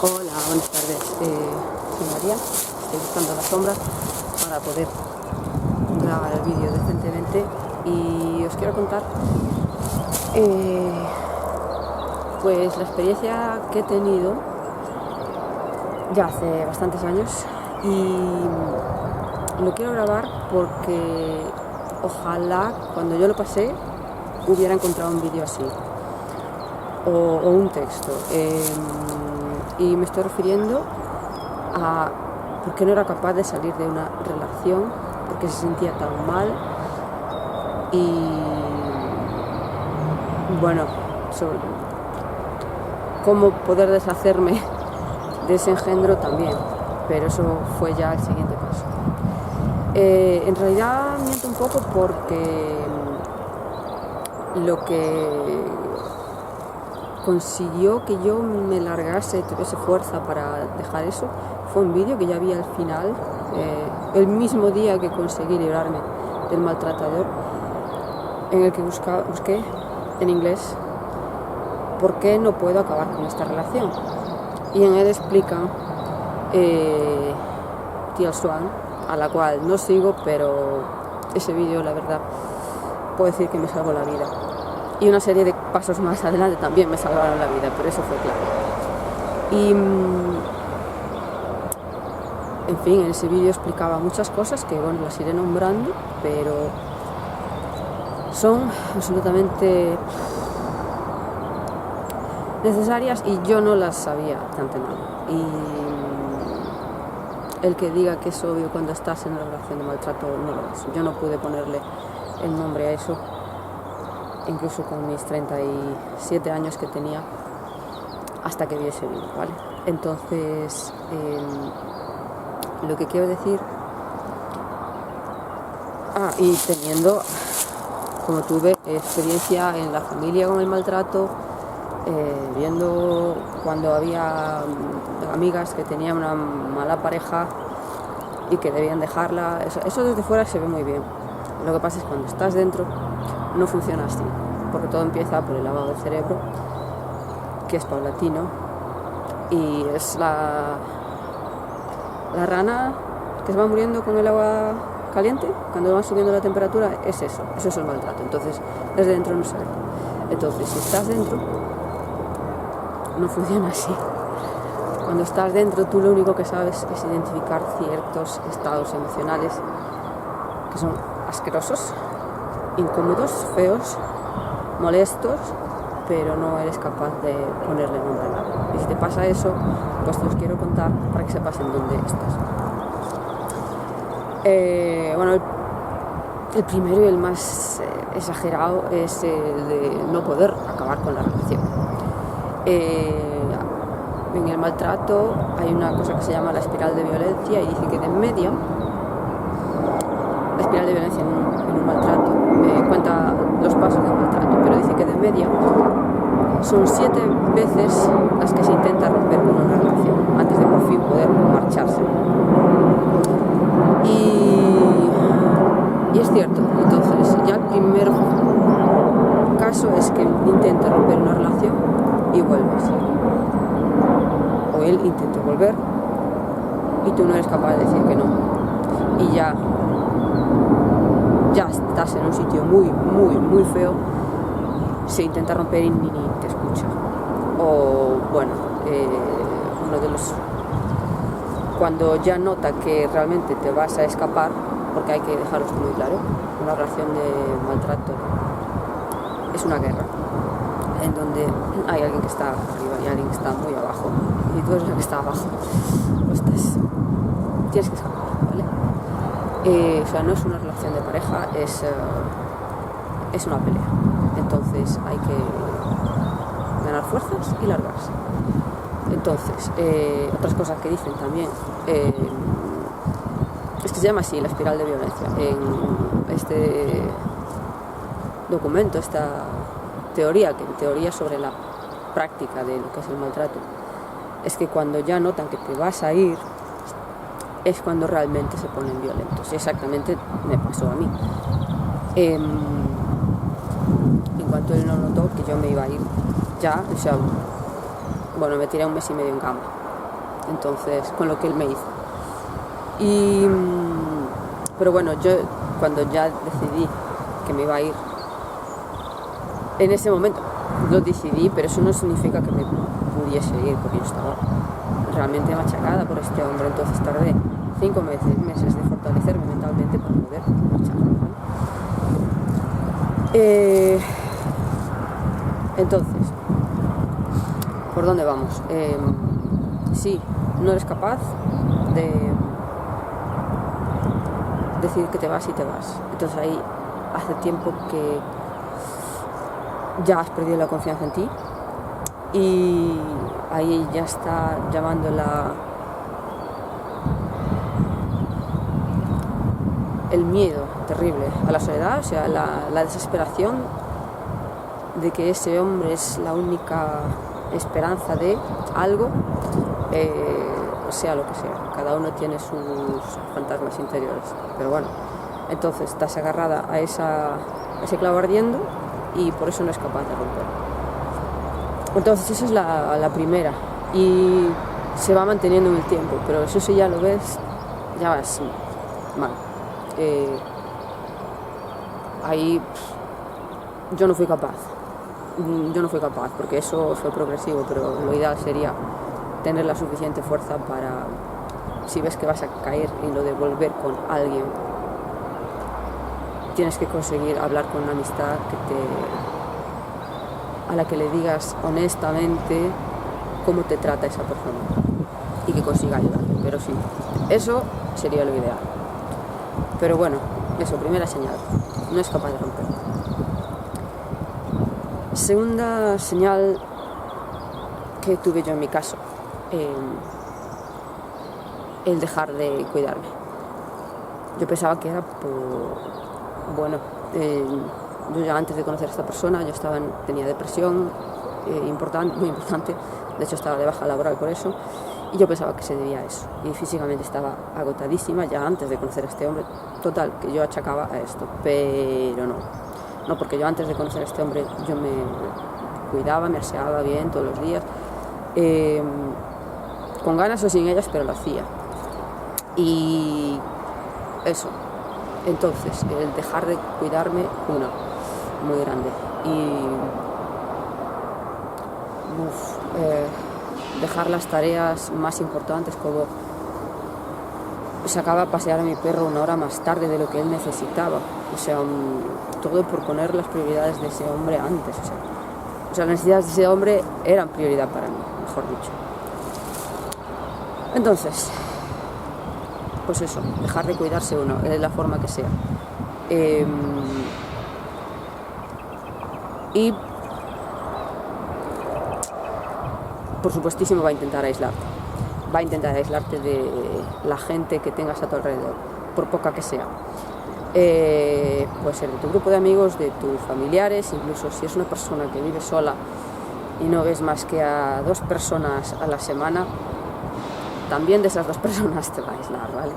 Hola, buenas tardes. Soy María. Estoy buscando la sombra para poder grabar el vídeo decentemente y os quiero contar pues la experiencia que he tenido ya hace bastantes años y lo quiero grabar porque ojalá cuando yo lo pasé hubiera encontrado un vídeo así o un texto. Y me estoy refiriendo a por qué no era capaz de salir de una relación, porque se sentía tan mal y bueno, sobre cómo poder deshacerme de ese engendro también, pero eso fue ya el siguiente paso. En realidad miento un poco porque lo que consiguió que yo me largase, tuviese fuerza para dejar eso, fue un vídeo que ya vi al final, el mismo día que conseguí librarme del maltratador, en el que busqué en inglés por qué no puedo acabar con esta relación. Y en él explican Teal Swan, a la cual no sigo, pero ese vídeo, la verdad, puedo decir que me salvó la vida. Y una serie de pasos más adelante también me salvaron la vida, pero eso fue claro. Y en fin, en ese vídeo explicaba muchas cosas que bueno, las iré nombrando, pero son absolutamente necesarias y yo no las sabía de antemano. Y el que diga que es obvio cuando estás en una relación de maltrato no lo es. Yo no pude ponerle el nombre a eso, incluso con mis 37 años que tenía, hasta que vi ese vídeo, ¿vale? Entonces, lo que quiero decir, y teniendo, como tuve experiencia en la familia con el maltrato, viendo cuando había amigas que tenían una mala pareja y que debían dejarla, eso desde fuera se ve muy bien. Lo que pasa es que cuando estás dentro no funciona así, porque todo empieza por el lavado del cerebro, que es paulatino, y es la rana que se va muriendo con el agua caliente, cuando va subiendo la temperatura, es eso es el maltrato. Entonces, desde dentro no se ve. Entonces, si estás dentro, no funciona así. Cuando estás dentro, tú lo único que sabes es identificar ciertos estados emocionales que son asquerosos, incómodos, feos, molestos, pero no eres capaz de ponerle nombre a nada. Y si te pasa eso, pues te los quiero contar para que sepas en dónde estás. Bueno, el primero y el más exagerado es el de no poder acabar con la relación. En el maltrato hay una cosa que se llama la espiral de violencia y dice que de media, la espiral de violencia en un maltrato cuenta los pasos del maltrato, pero dice que de media son 7 veces las que se intenta romper con una relación antes de por fin poder marcharse. Y es cierto. Entonces ya el primer caso es que intenta romper una relación y vuelves, o él intenta volver y tú no eres capaz de decir que no, y ya estás en un sitio muy, muy, muy feo. Se intenta romper y ni te escucha. O bueno, uno de los, cuando ya nota que realmente te vas a escapar, porque hay que dejarlo muy claro, una relación de maltrato es una guerra en donde hay alguien que está arriba y alguien que está muy abajo, y tú eres la que está abajo, pues tienes que escapar, ¿vale? O sea, no es una relación de pareja, es una pelea. Entonces hay que ganar fuerzas y largarse. Entonces, otras cosas que dicen también, es que se llama así la espiral de violencia en este documento, esta teoría, que en teoría sobre la práctica de lo que es el maltrato, es que cuando ya notan que te vas a ir, es cuando realmente se ponen violentos. Y exactamente me pasó a mí. En cuanto él no notó que yo me iba a ir ya, o sea, bueno, me tiré 1 mes y medio en cama, entonces, con lo que él me hizo. Pero bueno, yo cuando ya decidí que me iba a ir, en ese momento lo decidí, pero eso no significa que me pudiese ir, porque yo estaba realmente machacada por este hombre. Entonces tardé 5 meses de fortalecerme mentalmente para poder marchar, ¿vale? Entonces, ¿por dónde vamos? Sí, no eres capaz de decir que te vas y te vas. Entonces ahí hace tiempo que ya has perdido la confianza en ti y ahí ya está llamando el miedo terrible a la soledad, o sea, la desesperación de que ese hombre es la única esperanza de algo, sea lo que sea. Cada uno tiene sus fantasmas interiores, pero bueno, entonces estás agarrada a ese clavo ardiendo y por eso no es capaz de romper. Entonces esa es la primera y se va manteniendo en el tiempo, pero eso si ya lo ves, ya vas mal. Ahí yo no fui capaz porque eso fue progresivo, pero lo ideal sería tener la suficiente fuerza para, si ves que vas a caer en lo de volver con alguien, tienes que conseguir hablar con una amistad a la que le digas honestamente cómo te trata esa persona y que consiga ayudarte. Pero sí, eso sería lo ideal. Pero bueno, eso, primera señal, no es capaz de romper. Segunda señal que tuve yo en mi caso, el dejar de cuidarme. Yo pensaba que era yo ya antes de conocer a esta persona, tenía depresión muy importante, de hecho estaba de baja laboral por eso, y yo pensaba que se debía a eso, y físicamente estaba agotadísima ya antes de conocer a este hombre. Total, que yo achacaba a esto, pero no, porque yo antes de conocer a este hombre yo me cuidaba, me aseaba bien todos los días, con ganas o sin ellas, pero lo hacía. Y eso, entonces el dejar de cuidarme, muy grande, y dejar las tareas más importantes, como sacaba a pasear a mi perro 1 hora más tarde de lo que él necesitaba, o sea, todo por poner las prioridades de ese hombre antes, o sea, las necesidades de ese hombre eran prioridad para mí, mejor dicho. Entonces, pues eso, dejar de cuidarse uno, de la forma que sea. Y por supuestísimo va a intentar aislarte de la gente que tengas a tu alrededor, por poca que sea. Puede ser de tu grupo de amigos, de tus familiares, incluso si es una persona que vive sola y no ves más que a 2 personas a la semana, también de esas 2 personas te va a aislar, ¿vale?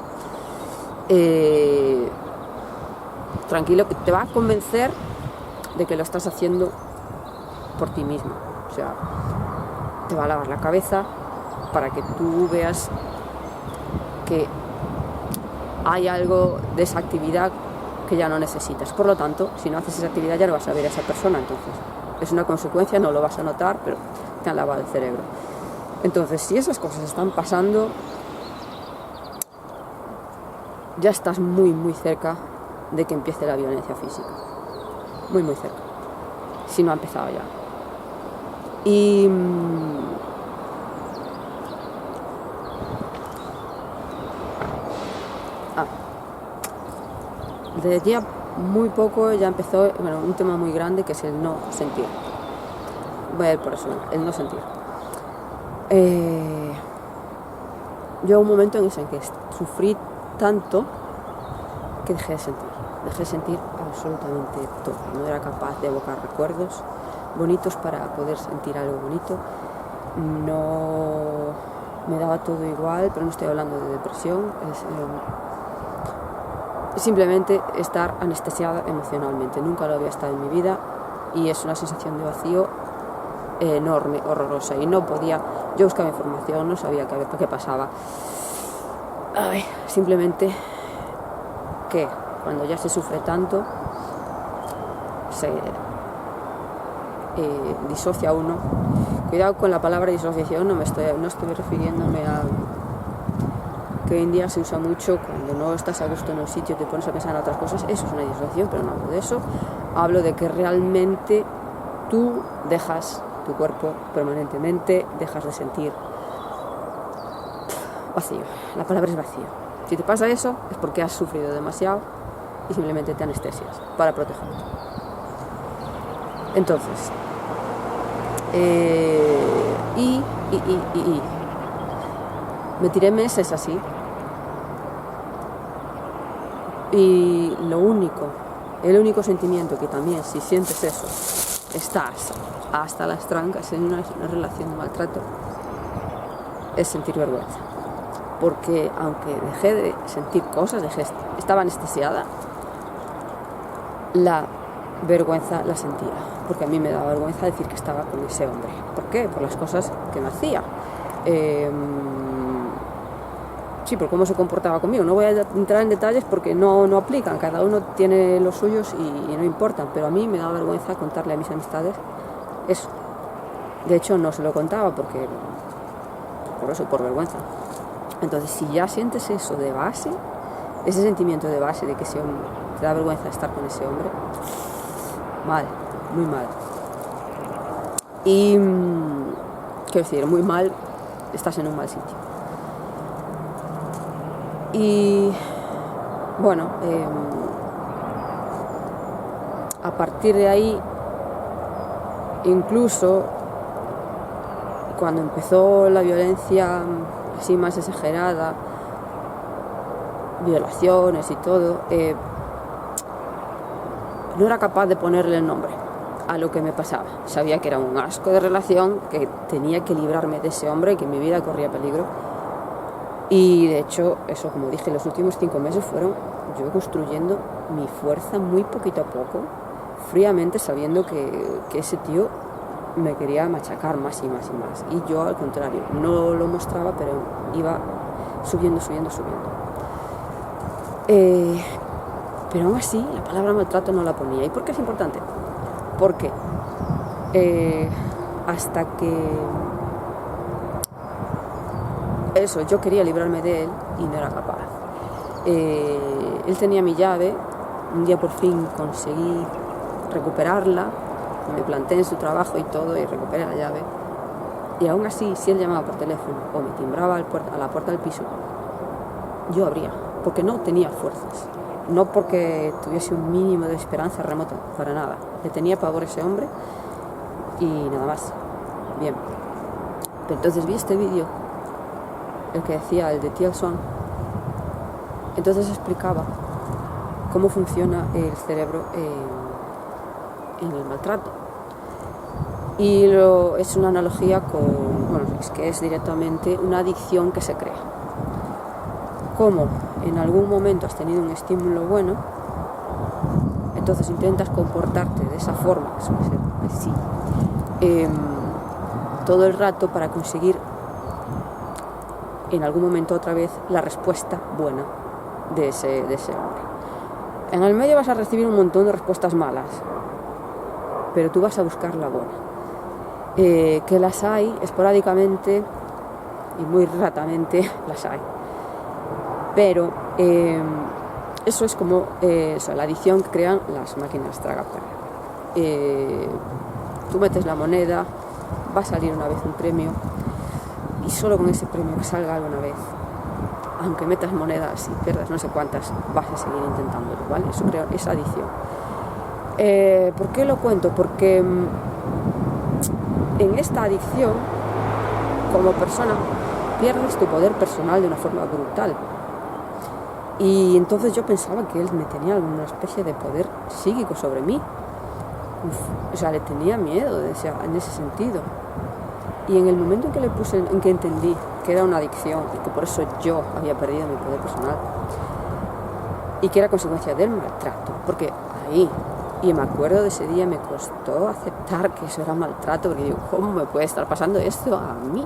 Tranquilo, que te va a convencer de que lo estás haciendo por ti mismo, o sea, te va a lavar la cabeza para que tú veas que hay algo de esa actividad que ya no necesitas. Por lo tanto, si no haces esa actividad ya no vas a ver a esa persona, entonces es una consecuencia, no lo vas a notar, pero te han lavado el cerebro. Entonces, si esas cosas están pasando, ya estás muy, muy cerca de que empiece la violencia física. Muy, muy cerca. Si no ha empezado ya. Y desde ya muy poco ya empezó un tema muy grande, que es el no sentir. Voy a ir por eso, el no sentir. Yo un momento en ese en que sufrí tanto que dejé de sentir absolutamente todo. No era capaz de evocar recuerdos bonitos para poder sentir algo bonito. No me daba todo igual, pero no estoy hablando de depresión, es simplemente estar anestesiada emocionalmente. Nunca lo había estado en mi vida y es una sensación de vacío enorme, horrorosa, y no podía, yo buscaba información, no sabía qué pasaba. Ay, simplemente que cuando ya se sufre tanto, se disocia uno. Cuidado con la palabra disociación, no estoy refiriéndome a que hoy en día se usa mucho cuando no estás a gusto en un sitio, te pones a pensar en otras cosas. Eso es una disociación, pero no hablo de eso. Hablo de que realmente tú dejas tu cuerpo permanentemente, dejas de sentir vacío. La palabra es vacío. Si te pasa eso, es porque has sufrido demasiado y simplemente te anestesias para protegerte. Entonces, me tiré meses así, y el único sentimiento que también, si sientes eso, estás hasta las trancas en una relación de maltrato, es sentir vergüenza. Porque aunque dejé de sentir cosas, estaba anestesiada, la vergüenza la sentía, porque a mí me daba vergüenza decir que estaba con ese hombre. ¿Por qué? Por las cosas que me hacía. Sí, por cómo se comportaba conmigo. No voy a entrar en detalles porque no aplican, cada uno tiene los suyos y no importan, pero a mí me daba vergüenza contarle a mis amistades eso. De hecho, no se lo contaba por vergüenza. Entonces, si ya sientes eso de base, ese sentimiento de base de que te da vergüenza estar con ese hombre, mal, muy mal. Y, quiero decir, muy mal, estás en un mal sitio. Y, bueno, a partir de ahí, incluso cuando empezó la violencia así más exagerada, violaciones y todo, no era capaz de ponerle el nombre a lo que me pasaba. Sabía que era un asco de relación, que tenía que librarme de ese hombre, que mi vida corría peligro. Y de hecho, eso, como dije, los últimos 5 meses fueron yo construyendo mi fuerza muy poquito a poco, fríamente, sabiendo que ese tío me quería machacar más y más y más. Y yo, al contrario, no lo mostraba, pero iba subiendo. Pero aún así, la palabra maltrato no la ponía. ¿Y por qué es importante? Porque hasta que eso, yo quería librarme de él y no era capaz. Él tenía mi llave, un día por fin conseguí recuperarla, me planté en su trabajo y todo y recuperé la llave. Y aún así, si él llamaba por teléfono o me timbraba a la puerta del piso, yo abría, porque no tenía fuerzas. No porque tuviese un mínimo de esperanza remota, para nada. Le tenía pavor a ese hombre y nada más. Bien. Pero entonces vi este vídeo, el que decía, el de Tia Swan. Entonces explicaba cómo funciona el cerebro en el maltrato. Y es una analogía es que es directamente una adicción que se crea. Como en algún momento has tenido un estímulo bueno, entonces intentas comportarte de esa forma, que suele ser así, todo el rato para conseguir en algún momento otra vez la respuesta buena de ese hombre. En el medio vas a recibir un montón de respuestas malas, pero tú vas a buscar la buena. Que las hay esporádicamente y muy ratamente las hay. Pero eso es como la adicción que crean las máquinas tragaperras. Tú metes la moneda, va a salir una vez un premio, y solo con ese premio que salga alguna vez, aunque metas monedas y pierdas no sé cuántas, vas a seguir intentándolo, ¿vale? Eso crea esa adicción. ¿Por qué lo cuento? Porque en esta adicción, como persona, pierdes tu poder personal de una forma brutal. Y entonces yo pensaba que él me tenía alguna especie de poder psíquico sobre mí. Le tenía miedo en ese sentido. Y en el momento en que entendí que era una adicción y que por eso yo había perdido mi poder personal y que era consecuencia del maltrato, porque ahí Y me acuerdo de ese día, me costó aceptar que eso era maltrato, porque digo, ¿cómo me puede estar pasando esto a mí?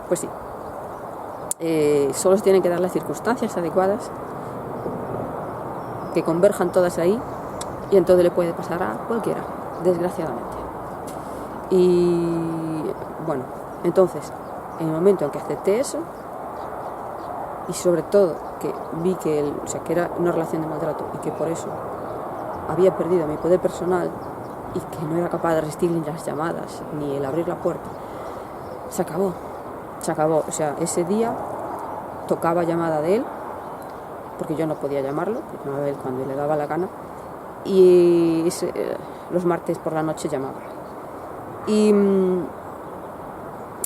Pues sí, solo se tienen que dar las circunstancias adecuadas, que converjan todas ahí, y entonces le puede pasar a cualquiera, desgraciadamente. Y bueno, entonces, en el momento en que acepté eso, y sobre todo que vi que, que era una relación de maltrato y que por eso había perdido mi poder personal y que no era capaz de resistir ni las llamadas ni el abrir la puerta, se acabó. O sea, ese día tocaba llamada de él, porque yo no podía llamarlo, llamaba a él cuando le daba la gana, y los martes por la noche llamaba. Y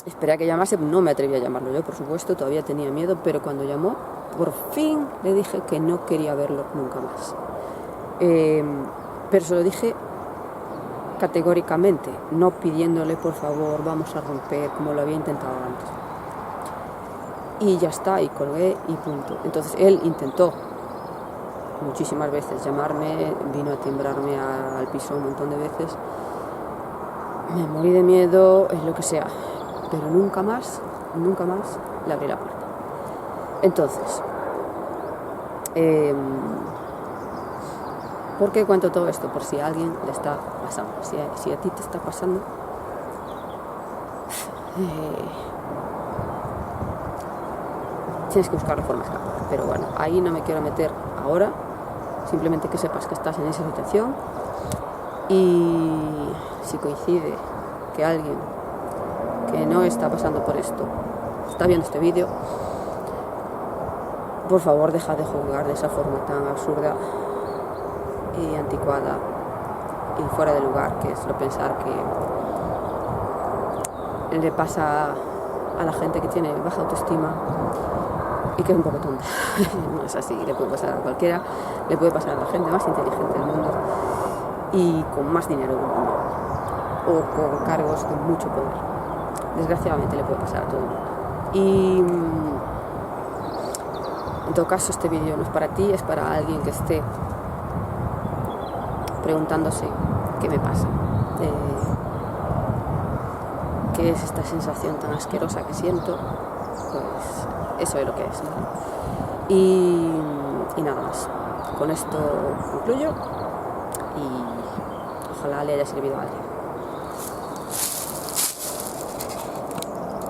esperé a que llamase, no me atreví a llamarlo yo, por supuesto, todavía tenía miedo, pero cuando llamó, por fin le dije que no quería verlo nunca más. Pero se lo dije categóricamente, no pidiéndole por favor vamos a romper como lo había intentado antes. Y ya está, y colgué y punto. Entonces él intentó muchísimas veces llamarme, vino a timbrarme al piso un montón de veces. Me morí de miedo, es lo que sea, pero nunca más le abrí la puerta. Entonces, ¿por qué cuento todo esto? Por si a alguien le está pasando, si a ti te está pasando, tienes que buscar la forma de escapar. Pero bueno, ahí no me quiero meter ahora, simplemente que sepas que estás en esa situación, y si coincide que alguien que no está pasando por esto está viendo este vídeo, por favor deja de juzgar de esa forma tan absurda y anticuada y fuera de lugar, que es lo pensar que le pasa a la gente que tiene baja autoestima y que es un poco tonta. No es así, le puede pasar a cualquiera, le puede pasar a la gente más inteligente del mundo y con más dinero del mundo, o con cargos de mucho poder. Desgraciadamente le puede pasar a todo el mundo. Y en todo caso, este vídeo no es para ti, es para alguien que esté preguntándose qué me pasa, qué es esta sensación tan asquerosa que siento. Pues eso es lo que es, ¿no? Y nada más, con esto concluyo y ojalá le haya servido a alguien.